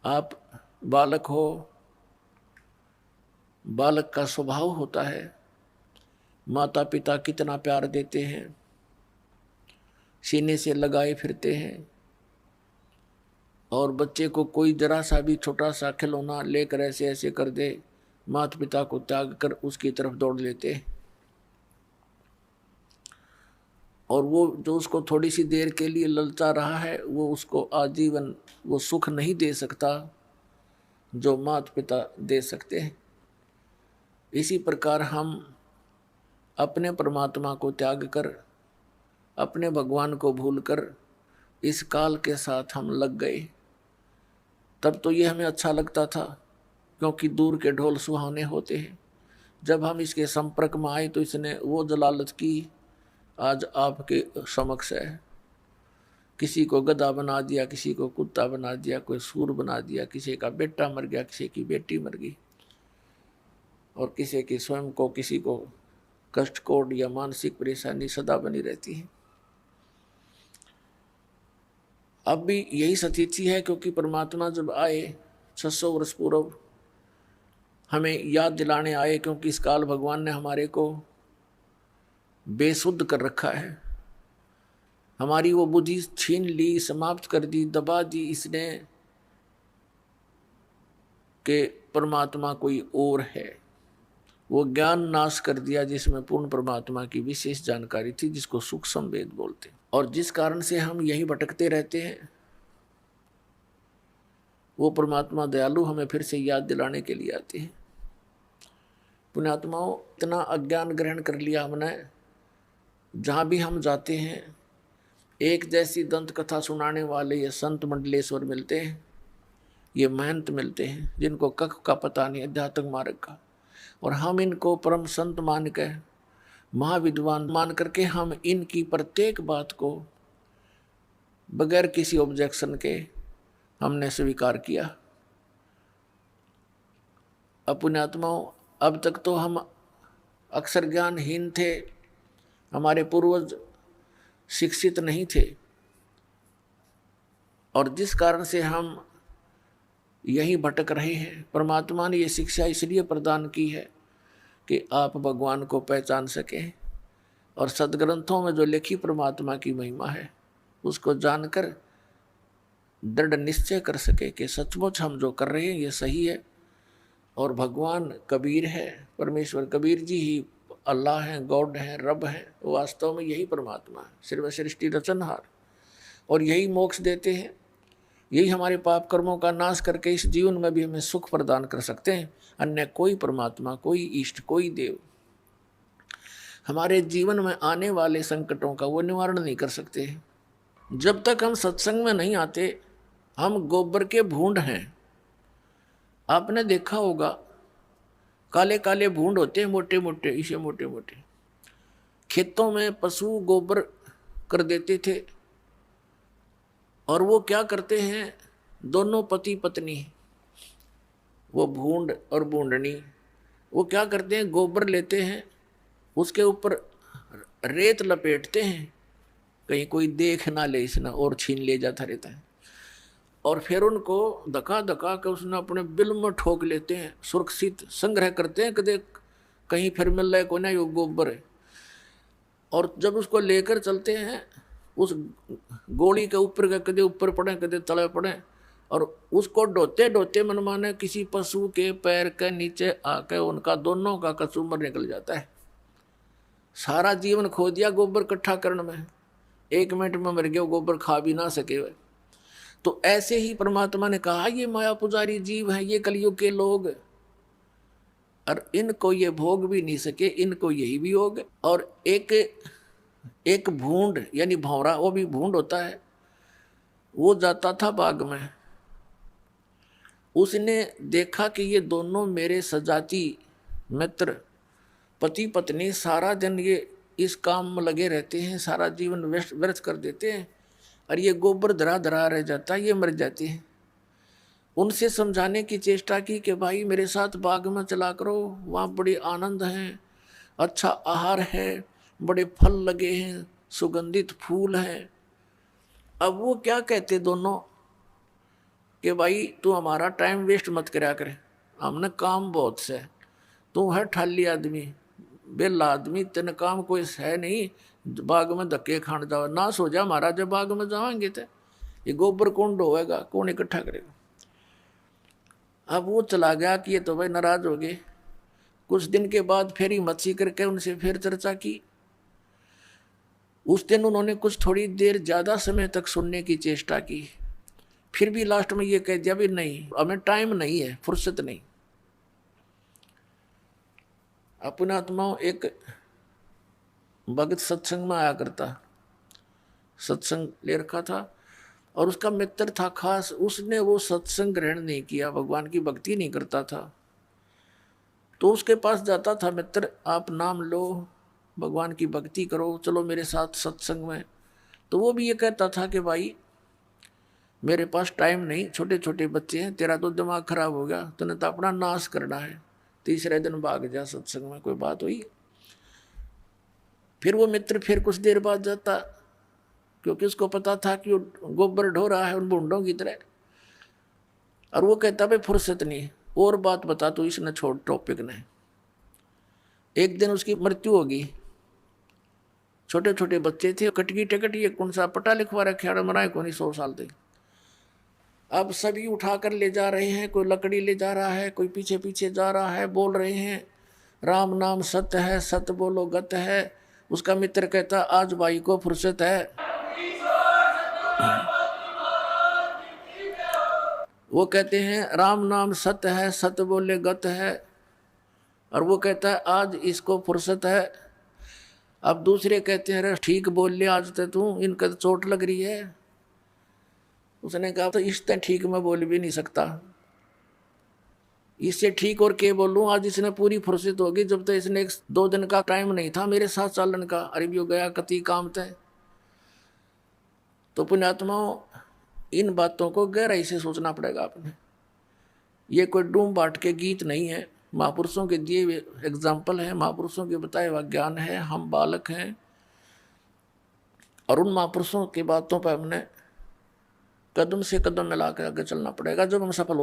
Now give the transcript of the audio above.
आप बालक हो, बालक का स्वभाव होता है, माता पिता कितना प्यार देते हैं, सीने से लगाए फिरते हैं, और बच्चे को कोई जरा सा भी छोटा सा खिलौना लेकर ऐसे ऐसे कर दे, माता पिता को त्याग कर उसकी तरफ दौड़ लेते हैं। और वो जो उसको थोड़ी सी देर के लिए ललचा रहा है, वो उसको आजीवन वो सुख नहीं दे सकता जो माता पिता दे सकते हैं। इसी प्रकार हम अपने परमात्मा को त्याग कर, अपने भगवान को भूलकर इस काल के साथ हम लग गए। तब तो ये हमें अच्छा लगता था, क्योंकि दूर के ढोल सुहावने होते हैं। जब हम इसके संपर्क में आए तो इसने वो जलालत की आज आपके समक्ष है। किसी को गधा बना दिया, किसी को कुत्ता बना दिया, कोई सूर बना दिया, किसी का बेटा मर गया, किसी की बेटी मर गई, और किसी की स्वयं को किसी को कष्ट कोट या मानसिक परेशानी सदा बनी रहती है। अब भी यही स्थिति है, क्योंकि परमात्मा जब आए 600 वर्ष पूर्व हमें याद दिलाने आए, क्योंकि इस काल भगवान ने हमारे को बेसुध कर रखा है। हमारी वो बुद्धि छीन ली, समाप्त कर दी, दबा दी इसने कि परमात्मा कोई और है। वो ज्ञान नाश कर दिया जिसमें पूर्ण परमात्मा की विशेष जानकारी थी, जिसको सूक्ष्म वेद बोलते हैं। और जिस कारण से हम यही भटकते रहते हैं, वो परमात्मा दयालु हमें फिर से याद दिलाने के लिए आते हैं। पुण्यात्माओं, इतना अज्ञान ग्रहण कर लिया हमने, जहाँ भी हम जाते हैं एक जैसी दंत कथा सुनाने वाले ये संत मंडलेश्वर मिलते हैं, ये महंत मिलते हैं, जिनको कख का पता नहीं अध्यात्म मार्ग का, और हम इनको परम संत मान के, महाविद्वान मान करके हम इनकी प्रत्येक बात को बगैर किसी ऑब्जेक्शन के हमने स्वीकार किया। अब पुण्यात्माओं, अब तक तो हम अक्षर ज्ञानहीन थे, हमारे पूर्वज शिक्षित नहीं थे, और जिस कारण से हम यही भटक रहे हैं। परमात्मा ने ये शिक्षा इसलिए प्रदान की है कि आप भगवान को पहचान सकें, और सदग्रंथों में जो लिखी परमात्मा की महिमा है उसको जानकर दृढ़ निश्चय कर सके कि सचमुच हम जो कर रहे हैं ये सही है, और भगवान कबीर है, परमेश्वर कबीर जी ही अल्लाह हैं, गॉड हैं, रब हैं। वास्तव में यही परमात्मा है, सिर्फ सृष्टि रचनहार, और यही मोक्ष देते हैं। यही हमारे पाप कर्मों का नाश करके इस जीवन में भी हमें सुख प्रदान कर सकते हैं। अन्य कोई परमात्मा, कोई इष्ट, कोई देव हमारे जीवन में आने वाले संकटों का वो निवारण नहीं कर सकते। जब तक हम सत्संग में नहीं आते, हम गोबर के भूंड हैं। आपने देखा होगा, काले काले भूंड होते हैं, मोटे मोटे, इसे मोटे मोटे। खेतों में पशु गोबर कर देते थे, और वो क्या करते हैं, दोनों पति पत्नी, वो भूंड और बूंडनी, वो क्या करते हैं, गोबर लेते हैं, उसके ऊपर रेत लपेटते हैं, कहीं कोई देख ना ले इसना, और छीन ले जाता रहता है, और फिर उनको धका धका के उसने अपने बिल में ठोक लेते हैं, सुरक्षित संग्रह करते हैं, कदे कहीं फिर मिल रहा है कोई ना, यो गोबर है। और जब उसको लेकर चलते हैं, उस गोली के ऊपर का कदे ऊपर पड़े, कदे तले पड़े, और उसको ढोते ढोते मनमाने किसी पशु के पैर के नीचे आके उनका दोनों का कचूमर निकल जाता है। सारा जीवन खो दिया गोबर इकट्ठा करने में, 1 मिनट में मर गया, गोबर खा भी ना सके वे। तो ऐसे ही परमात्मा ने कहा, ये माया पुजारी जीव हैं, ये कलयुग के लोग, और इनको ये भोग भी नहीं सके, इनको यही भी होग। और एक भूंड यानी भौरा, वो भी भूंड होता है, वो जाता था बाग में, उसने देखा कि ये दोनों मेरे सजाती मित्र पति पत्नी सारा दिन ये इस काम में लगे रहते हैं, सारा जीवन व्यर्थ कर देते हैं, और ये गोबर धरा धरा रह जाता है, ये मर जाते हैं। उनसे समझाने की चेष्टा की कि भाई मेरे साथ बाग में चला करो, वहाँ बड़े आनंद हैं, अच्छा आहार है, बड़े फल लगे हैं, सुगंधित फूल हैं। अब वो क्या कहते दोनों, कि भाई तू हमारा टाइम वेस्ट मत करा करे, हमने काम बहुत से, तू है ठाली आदमी, बेला आदमी, तेने काम कोई है नहीं, बाग में धक्के खान जाओ, ना सो जा महाराज, जब बाग में जाएंगे तो ये गोबर कौन ढोएगा, कौन इकट्ठा करेगा। अब वो चला गया कि ये तो भाई नाराज हो गए। कुछ दिन के बाद फिर हिम्मत सी करके उनसे फिर चर्चा की। उस दिन उन्होंने कुछ थोड़ी देर ज्यादा समय तक सुनने की चेष्टा की, फिर भी लास्ट में ये कह दिया भी नहीं, हमें टाइम नहीं है, फुर्सत नहीं। अपने आत्माओं, एक भगत सत्संग में आया करता, सत्संग ले रखा था और उसका मित्र था खास, उसने वो सत्संग ग्रहण नहीं किया, भगवान की भक्ति नहीं करता था। तो उसके पास जाता था मित्र, आप नाम लो, भगवान की भक्ति करो, चलो मेरे साथ सत्संग में। तो वो भी ये कहता था कि भाई मेरे पास टाइम नहीं, छोटे छोटे बच्चे हैं, तेरा तो दिमाग खराब हो गया, तूने तो अपना नाश करना है, तीसरे दिन भाग जा सत्संग में। कोई बात हुई। फिर वो मित्र फिर कुछ देर बाद जाता, क्योंकि उसको पता था कि वो गोबर ढो रहा है उन बूंदों की तरह, और वो कहता भाई फुर्सत नहीं, और बात बता तू, इसने छोड़ टॉपिक ने। एक दिन उसकी मृत्यु होगी, छोटे छोटे बच्चे थे, कटकी टिकट, ये कौन सा पटा लिखवा रखे, मराए को नहीं 100 साल तक। अब सभी उठाकर ले जा रहे हैं, कोई लकड़ी ले जा रहा है, कोई पीछे पीछे जा रहा है, बोल रहे हैं राम नाम सत्य है, सत्य बोलो गत है। उसका मित्र कहता आज भाई को फुर्सत है। वो कहते हैं राम नाम सत्य है, सत्य बोले गत है, और वो कहता है आज इसको फुर्सत है। अब दूसरे कहते हैं ठीक बोल ले आज तो तू, इनका तो चोट लग रही है। उसने कहा तो इस तरह ठीक मैं बोल भी नहीं सकता, इससे ठीक और क्या बोलूं, आज इसने पूरी फुर्सत होगी, जब तक इसने 2 दिन का टाइम नहीं था मेरे साथ चलन का, अरे भी हो गया कति काम थे। तो पुण्यात्माओं, इन बातों को गहराई से सोचना पड़ेगा आपने। ये कोई डूम बाट के गीत नहीं है, महापुरुषों के दिए हुए एग्जाम्पल है, महापुरुषों के बताए हुआ ज्ञान है। हम बालक हैं और उन महापुरुषों की बातों पर हमने कदम से कदम मिला कर आगे चलना पड़ेगा, जब हम सफल हो